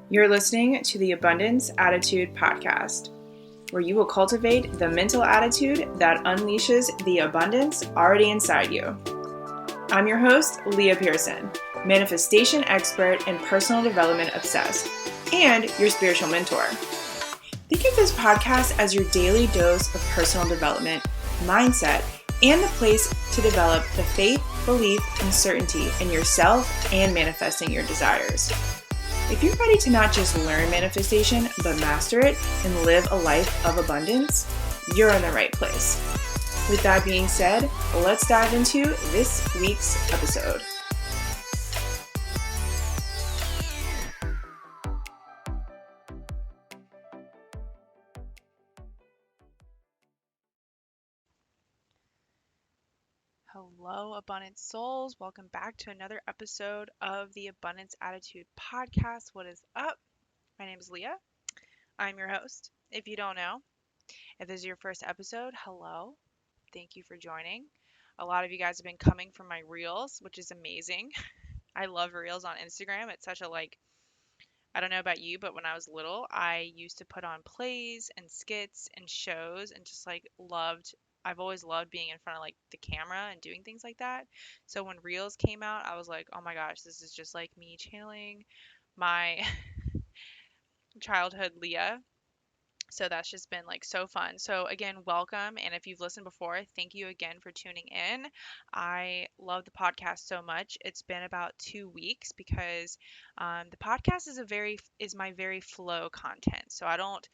You're listening to the Abundance Attitude Podcast, where you will cultivate the mental attitude that unleashes the abundance already inside you. I'm your host, Leah Pearson, manifestation expert and personal development obsessed, and your spiritual mentor. Think of this podcast as your daily dose of personal development, mindset, and the place to develop the faith, belief, and certainty in yourself and manifesting your desires. If you're ready to not just learn manifestation, but master it and live a life of abundance, you're in the right place. With that being said, let's dive into this week's episode. Hello, Abundant Souls. Welcome back to another episode of the Abundance Attitude Podcast. What is up? My name is Leah. I'm your host. If you don't know, if this is your first episode, hello. Thank you for joining. A lot of you guys have been coming from my reels, which is amazing. I love reels on Instagram. It's such a I don't know about you, but when I was little, I used to put on plays and skits and shows and just I've always loved being in front of the camera and doing things like that. So when Reels came out, I was like, oh my gosh, this is just like me channeling my childhood Leah. So that's just been so fun. So again, welcome. And if you've listened before, thank you again for tuning in. I love the podcast so much. It's been about 2 weeks because the podcast is my very flow content. So I don't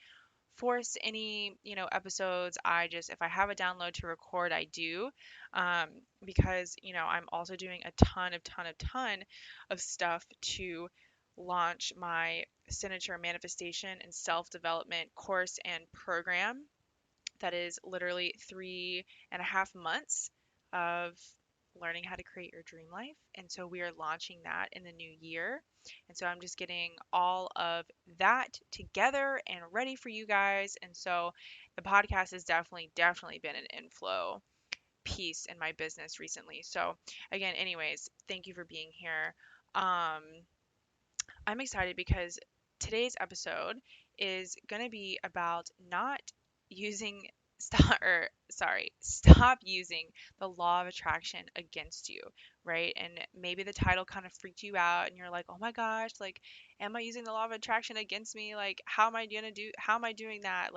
force any episodes. I just, if I have a download to record, I do, um, because I'm also doing a ton of stuff to launch my signature manifestation and self-development course and program that is literally 3.5 months of learning how to create your dream life. And so we are launching that in the new year. And so I'm just getting all of that together and ready for you guys. And so the podcast has definitely been an inflow piece in my business recently. So again, anyways, thank you for being here. Um, I'm excited because today's episode is going to be about not using stop using the law of attraction against you, right? And maybe the title kind of freaked you out and you're like, "Oh my gosh, am I using the law of attraction against me? How am I doing that?"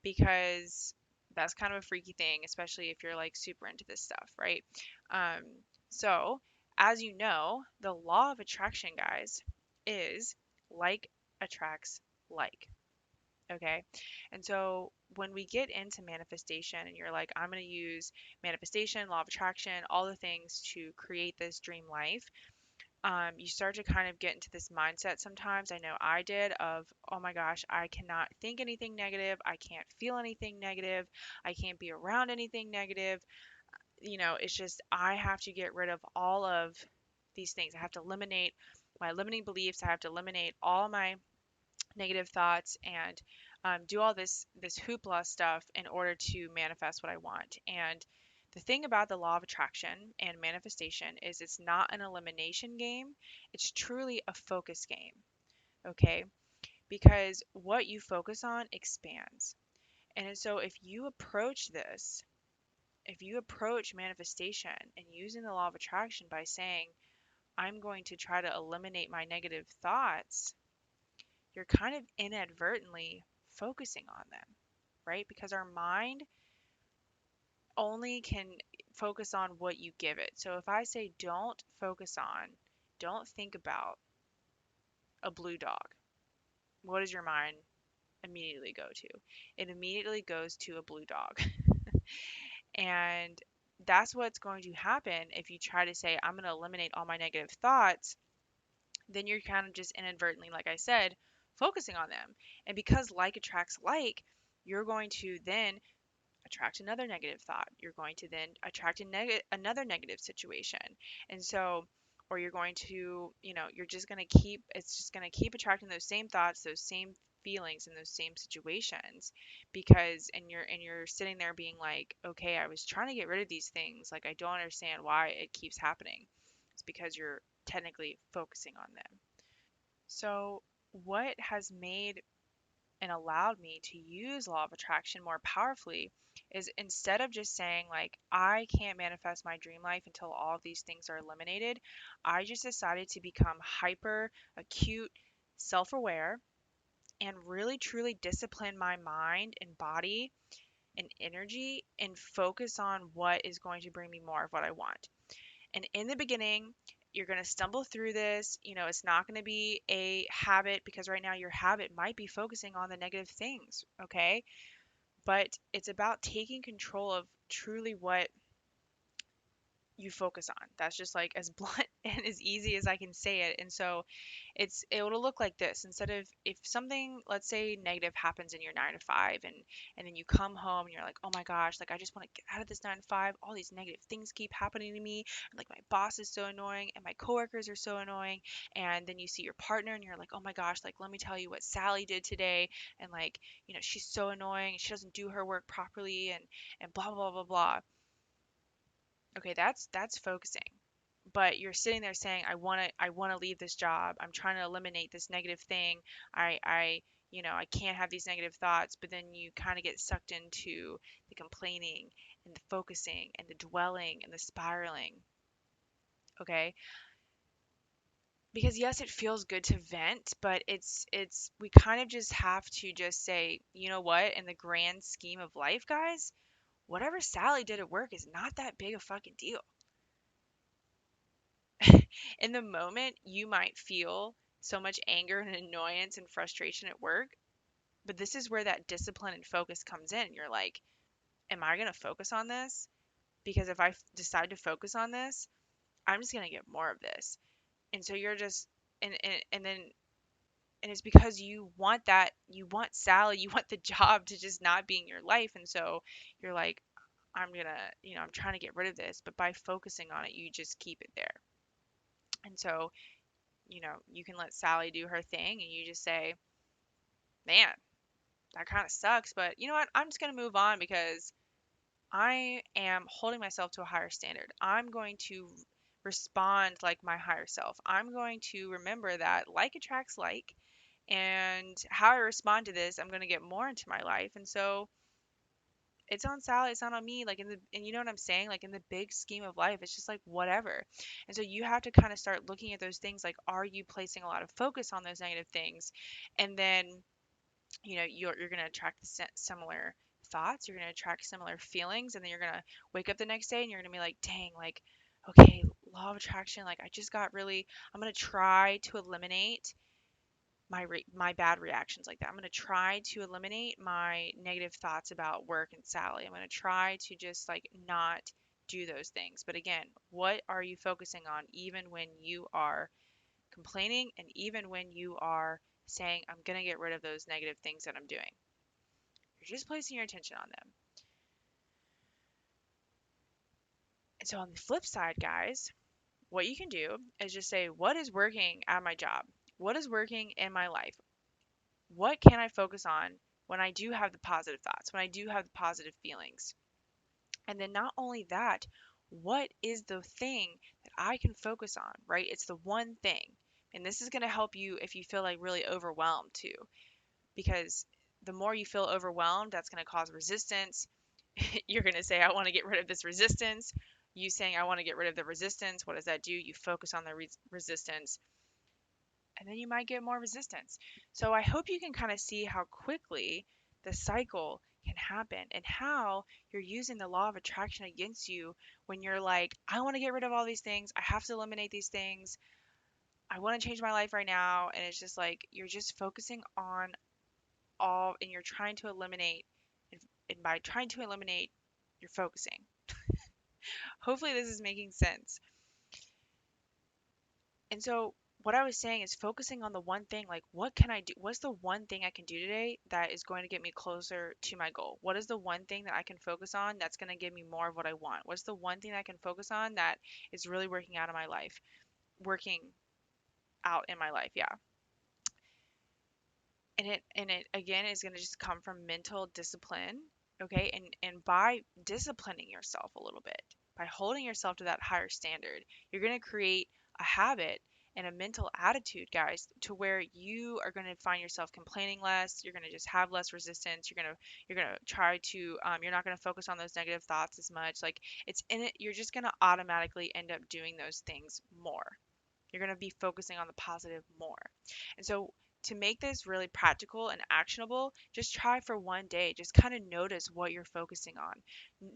Because that's kind of a freaky thing, especially if you're super into this stuff, right? Um, so, as you know, the law of attraction, guys, is like attracts like. Okay. And so when we get into manifestation and you're like, I'm going to use manifestation, law of attraction, all the things to create this dream life, you start to kind of get into this mindset sometimes. I know I did of, oh my gosh, I cannot think anything negative. I can't feel anything negative. I can't be around anything negative. It's just, I have to get rid of all of these things. I have to eliminate my limiting beliefs. I have to eliminate all my negative thoughts and do all this hoopla stuff in order to manifest what I want. And the thing about the law of attraction and manifestation is it's not an elimination game. It's truly a focus game. Okay? Because what you focus on expands. And so if you approach manifestation and using the law of attraction by saying, I'm going to try to eliminate my negative thoughts, you're kind of inadvertently focusing on them, right? Because our mind only can focus on what you give it. So if I say don't think about a blue dog, what does your mind immediately go to? It immediately goes to a blue dog. And that's what's going to happen if you try to say, I'm going to eliminate all my negative thoughts. Then you're kind of just inadvertently, like I said, focusing on them. And because like attracts like, you're going to then attract another negative thought. You're going to then attract another negative situation. And so, or you're going to, you're just going to it's just going to keep attracting those same thoughts, those same feelings in those same situations because and you're sitting there being like, okay, I was trying to get rid of these things, I don't understand why it keeps happening. It's because you're technically focusing on them. So, what has made and allowed me to use law of attraction more powerfully is instead of just saying like I can't manifest my dream life until all of these things are eliminated, I just decided to become hyper acute, self-aware, and really truly discipline my mind and body and energy and focus on what is going to bring me more of what I want. And in the beginning, you're going to stumble through this. It's not going to be a habit because right now your habit might be focusing on the negative things, okay? But it's about taking control of truly what you focus on. That's just like as blunt and as easy as I can say it. And so it'll look like this. Instead of if something, let's say negative happens in your 9 to 5 and then you come home and you're like, oh my gosh, like I just want to get out of this 9 to 5. All these negative things keep happening to me. And like my boss is so annoying and my coworkers are so annoying. And then you see your partner and you're like, oh my gosh, like let me tell you what Sally did today. And like, she's so annoying. She doesn't do her work properly and blah blah blah blah. Okay, that's focusing. But you're sitting there saying, I want to leave this job. I'm trying to eliminate this negative thing. I can't have these negative thoughts, but then you kind of get sucked into the complaining and the focusing and the dwelling and the spiraling. Okay? Because yes, it feels good to vent, but it's we kind of just have to just say, you know what, in the grand scheme of life, guys, whatever Sally did at work is not that big a fucking deal. In the moment, you might feel so much anger and annoyance and frustration at work, but this is where that discipline and focus comes in. You're like, am I going to focus on this? Because if I decide to focus on this, I'm just going to get more of this. And so you're just, and then, and it's because you want that, you want Sally, you want the job to just not be in your life. And so you're like, I'm going to, I'm trying to get rid of this. But by focusing on it, you just keep it there. And so you can let Sally do her thing and you just say, man, that kind of sucks, but you know what? I'm just going to move on because I am holding myself to a higher standard. I'm going to respond like my higher self. I'm going to remember that like attracts like, and how I respond to this, I'm going to get more into my life. And so it's on Sally, it's not on me. Like and you know what I'm saying? Like in the big scheme of life, it's just like whatever. And so you have to kind of start looking at those things like, are you placing a lot of focus on those negative things? And then, you're going to attract the similar thoughts, you're going to attract similar feelings, and then you're going to wake up the next day and you're going to be like, dang, like, okay, law of attraction, like I just got really, I'm going to try to eliminate my bad reactions like that. I'm going to try to eliminate my negative thoughts about work and Sally. I'm going to try to just like not do those things. But again, what are you focusing on even when you are complaining and even when you are saying, I'm going to get rid of those negative things that I'm doing? You're just placing your attention on them. And so on the flip side, guys, what you can do is just say, what is working at my job? What is working in my life? What can I focus on when I do have the positive thoughts, when I do have the positive feelings? And then not only that, what is the thing that I can focus on, right? It's the one thing. And this is going to help you if you feel like really overwhelmed too, because the more you feel overwhelmed, that's going to cause resistance. You're going to say, I want to get rid of this resistance. You saying, I want to get rid of the resistance. What does that do? You focus on the resistance, and then you might get more resistance. So I hope you can kind of see how quickly the cycle can happen and how you're using the law of attraction against you when you're like, I want to get rid of all these things. I have to eliminate these things. I want to change my life right now. And it's just like you're just focusing on all and you're trying to eliminate. And by trying to eliminate, you're focusing. Hopefully, this is making sense. And so what I was saying is focusing on the one thing, like what can I do? What's the one thing I can do today that is going to get me closer to my goal? What is the one thing that I can focus on that's going to give me more of what I want? What's the one thing I can focus on that is really working out in my life? Working out in my life, yeah. And it again is going to just come from mental discipline, okay? And by disciplining yourself a little bit, by holding yourself to that higher standard, you're going to create a habit and a mental attitude, guys, to where you are going to find yourself complaining less. You're going to just have less resistance. You're going to try to you're not going to focus on those negative thoughts as much. Like it's in it, you're just going to automatically end up doing those things more. You're going to be focusing on the positive more. And so to make this really practical and actionable, just try for one day. Just kind of notice what you're focusing on.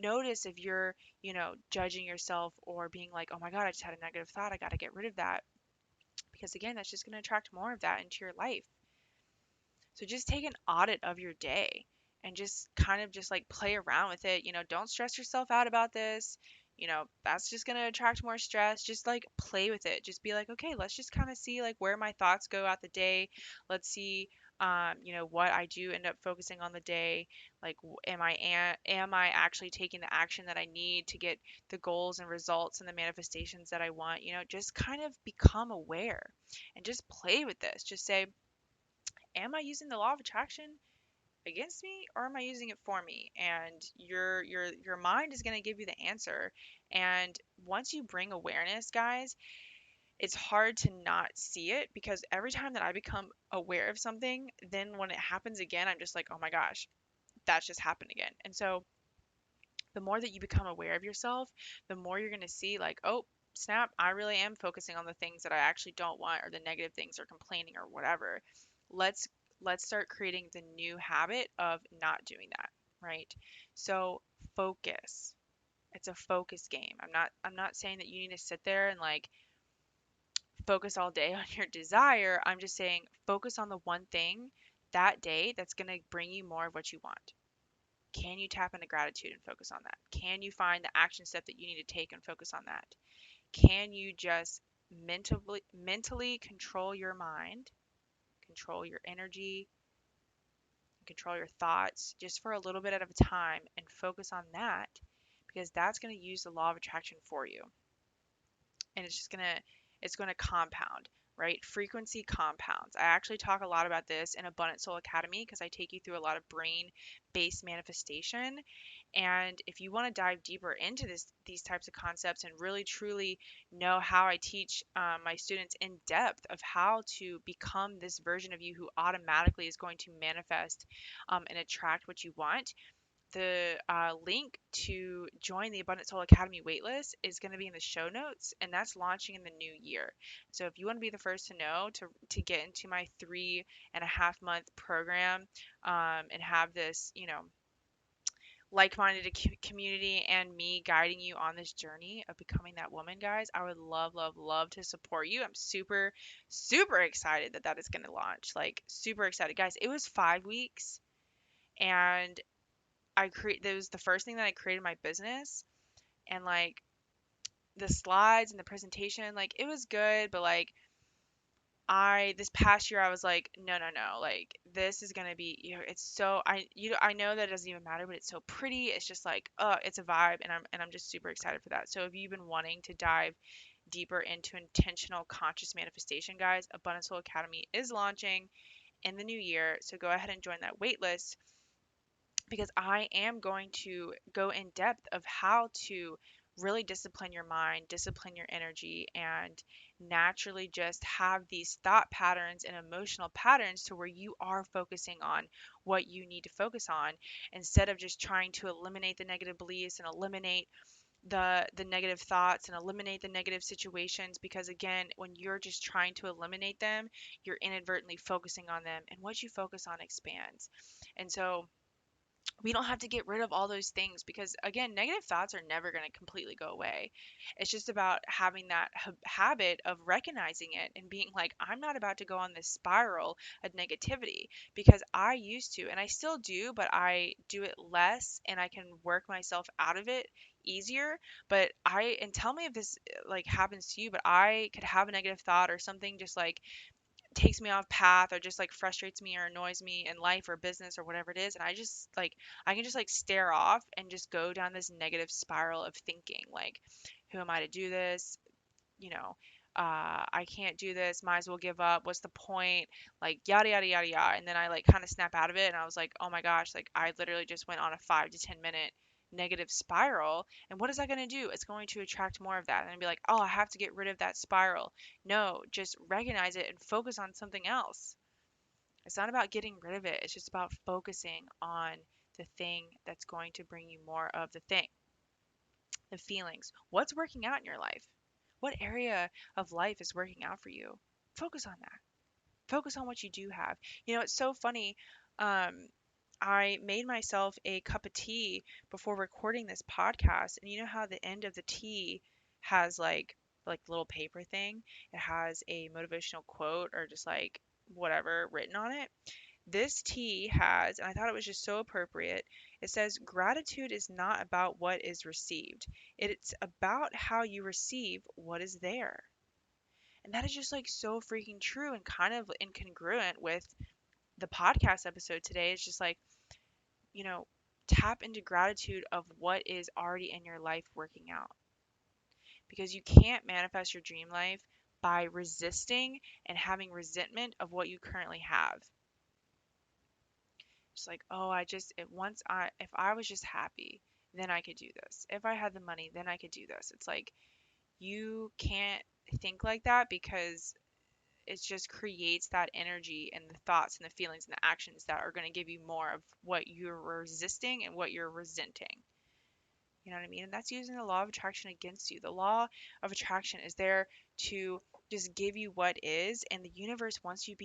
Notice if you're, judging yourself or being like, oh my God, I just had a negative thought. I got to get rid of that. Because again, that's just going to attract more of that into your life. So just take an audit of your day and just kind of just like play around with it. Don't stress yourself out about this. That's just going to attract more stress. Just like play with it. Just be like, okay, let's just kind of see like where my thoughts go out the day. Let's see what I do end up focusing on the day. Like, am I actually taking the action that I need to get the goals and results and the manifestations that I want? Just kind of become aware and just play with this. Just say, am I using the law of attraction against me or am I using it for me? And your mind is going to give you the answer. And once you bring awareness, guys, it's hard to not see it because every time that I become aware of something, then when it happens again, I'm just like, "Oh my gosh, that's just happened again." And so the more that you become aware of yourself, the more you're going to see like, "Oh, snap, I really am focusing on the things that I actually don't want or the negative things or complaining or whatever." Let's let's start creating the new habit of not doing that, right? So, focus. It's a focus game. I'm not saying that you need to sit there and like focus all day on your desire. I'm just saying focus on the one thing that day that's going to bring you more of what you want. Can you tap into gratitude and focus on that? Can you find the action step that you need to take and focus on that? Can you just mentally control your mind, control your energy, control your thoughts just for a little bit at a time and focus on that because that's going to use the law of attraction for you. And it's going to compound, right? Frequency compounds. I actually talk a lot about this in Abundant Soul Academy because I take you through a lot of brain based manifestation. And if you want to dive deeper into these types of concepts and really truly know how I teach my students in depth of how to become this version of you who automatically is going to manifest and attract what you want, the link to join the Abundant Soul Academy waitlist is going to be in the show notes, and that's launching in the new year. So if you want to be the first to know to get into my 3.5 month program and have this, like-minded community and me guiding you on this journey of becoming that woman, guys, I would love, love, love to support you. I'm super, super excited that is going to launch. Like super excited, guys. It was 5 weeks and that was the first thing that I created my business, and like the slides and the presentation, like it was good, but like I this past year I was like, no, no, no, like this is gonna be, it's so I know that it doesn't even matter, but it's so pretty. It's just like, it's a vibe, and I'm just super excited for that. So if you've been wanting to dive deeper into intentional conscious manifestation, guys, Abundant Soul Academy is launching in the new year. So go ahead and join that wait list because I am going to go in depth of how to really discipline your mind, discipline your energy, and naturally just have these thought patterns and emotional patterns to where you are focusing on what you need to focus on instead of just trying to eliminate the negative beliefs and eliminate the negative thoughts and eliminate the negative situations, because again, when you're just trying to eliminate them, you're inadvertently focusing on them, and what you focus on expands. And so we don't have to get rid of all those things because again, negative thoughts are never going to completely go away. It's just about having that habit of recognizing it and being like, I'm not about to go on this spiral of negativity, because I used to and I still do, but I do it less and I can work myself out of it easier. But I and tell me if this like happens to you, but I could have a negative thought or something just like takes me off path or just like frustrates me or annoys me in life or business or whatever it is, and I can just like stare off and just go down this negative spiral of thinking like, who am I to do this, you know I can't do this, might as well give up, what's the point, like yada yada yada yada. And then I like kind of snap out of it and I was like, oh my gosh, like I literally just went on a 5 to 10 minute negative spiral. And what is that going to do? It's going to attract more of that and be like, oh, I have to get rid of that spiral. No, just recognize it and focus on something else. It's not about getting rid of it, it's just about focusing on the thing that's going to bring you more of the thing, the feelings. What's working out in your life? What area of life is working out for you? Focus on that. Focus on what you do have. It's so funny. Um, I made myself a cup of tea before recording this podcast, and you know how the end of the tea has like little paper thing? It has a motivational quote or just like whatever written on it. This tea has, and I thought it was just so appropriate. It says, gratitude is not about what is received. It's about how you receive what is there. And that is just like so freaking true and kind of incongruent with the podcast episode today. It's just like, you know, tap into gratitude of what is already in your life working out. Because you can't manifest your dream life by resisting and having resentment of what you currently have. Just like, oh, if I was just happy, then I could do this. If I had the money, then I could do this. It's like you can't think like that because it just creates that energy and the thoughts and the feelings and the actions that are going to give you more of what you're resisting and what you're resenting. You know what I mean? And that's using the law of attraction against you. The law of attraction is there to just give you what is, and the universe wants you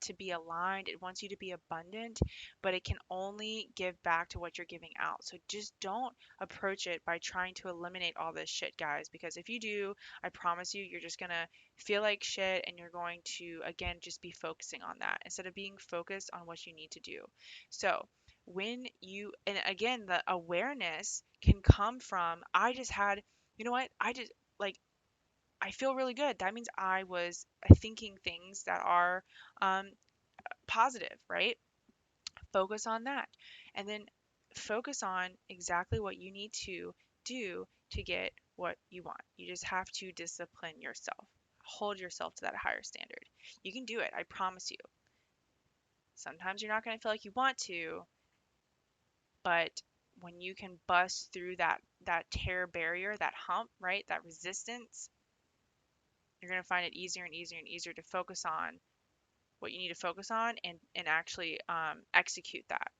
to be aligned. It wants you to be abundant, but it can only give back to what you're giving out. So just don't approach it by trying to eliminate all this shit, guys, because if you do, I promise you, you're just going to feel like shit and you're going to again just be focusing on that instead of being focused on what you need to do. So, when you and again the awareness can come from I just had you know what I just like I feel really good. That means I was thinking things that are um, positive, right? Focus on that, and then focus on exactly what you need to do to get what you want. You just have to discipline yourself, hold yourself to that higher standard. You can do it, I promise you. Sometimes you're not going to feel like you want to, but when you can bust through that terror barrier, that hump, right, that resistance, you're going to find it easier and easier and easier to focus on what you need to focus on and actually execute that,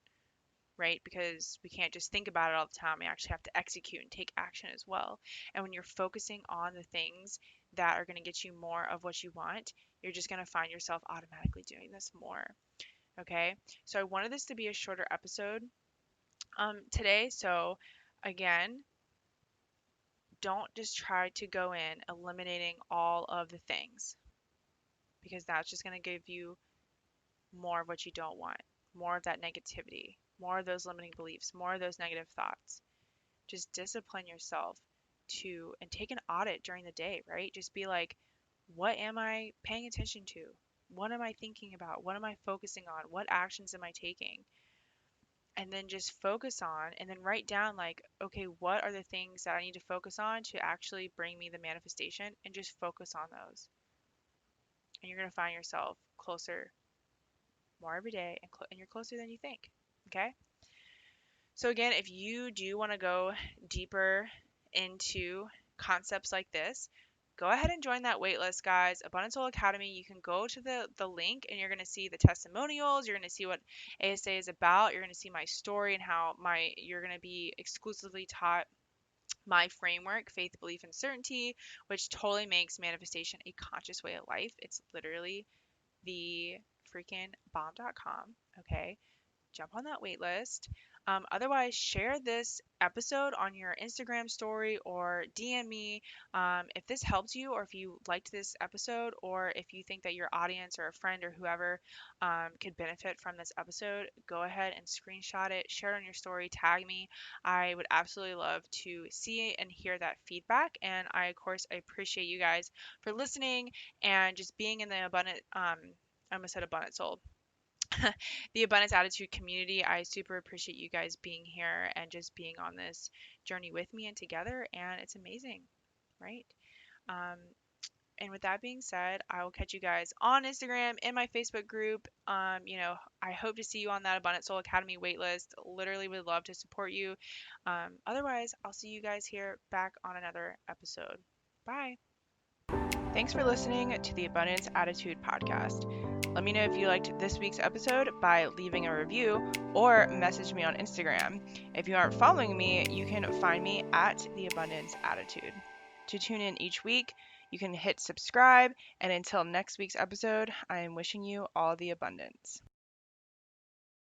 right? Because we can't just think about it all the time. We actually have to execute and take action as well. And when you're focusing on the things that are going to get you more of what you want, you're just going to find yourself automatically doing this more. Okay, so I wanted this to be a shorter episode today. So again, don't just try to go in eliminating all of the things because that's just going to give you more of what you don't want, more of that negativity, more of those limiting beliefs, more of those negative thoughts. Just discipline yourself to and take an audit during the day, right? Just be like, what am I paying attention to? What am I thinking about? What am I focusing on? What actions am I taking? And then just focus on and then write down like, okay, what are the things that I need to focus on to actually bring me the manifestation and just focus on those. And you're going to find yourself closer more every day and you're closer than you think. Okay? So again, if you do want to go deeper into concepts like this, go ahead and join that waitlist, guys. Abundant Soul Academy. You can go to the link and you're going to see the testimonials. You're going to see what ASA is about. You're going to see my story and how you're going to be exclusively taught my framework, faith, belief, and certainty, which totally makes manifestation a conscious way of life. It's literally the freaking bomb.com. Okay, jump on that wait list. Otherwise, share this episode on your Instagram story or DM me if this helped you, or if you liked this episode, or if you think that your audience or a friend or whoever could benefit from this episode. Go ahead and screenshot it, share it on your story, tag me. I would absolutely love to see and hear that feedback. And I, of course, I appreciate you guys for listening and just being in the abundant. I almost said abundant soul the abundance attitude community. I super appreciate you guys being here and just being on this journey with me and together, and it's amazing, right? um, And with that being said, I will catch you guys on Instagram in my Facebook group. I hope to see you on that Abundant Soul Academy waitlist. Literally would love to support you. Otherwise, I'll see you guys here back on another episode. Bye. Thanks for listening to the Abundance Attitude podcast. Let me know if you liked this week's episode by leaving a review or message me on Instagram. If you aren't following me, you can find me at the Abundance Attitude. To tune in each week, you can hit subscribe, and until next week's episode, I am wishing you all the abundance.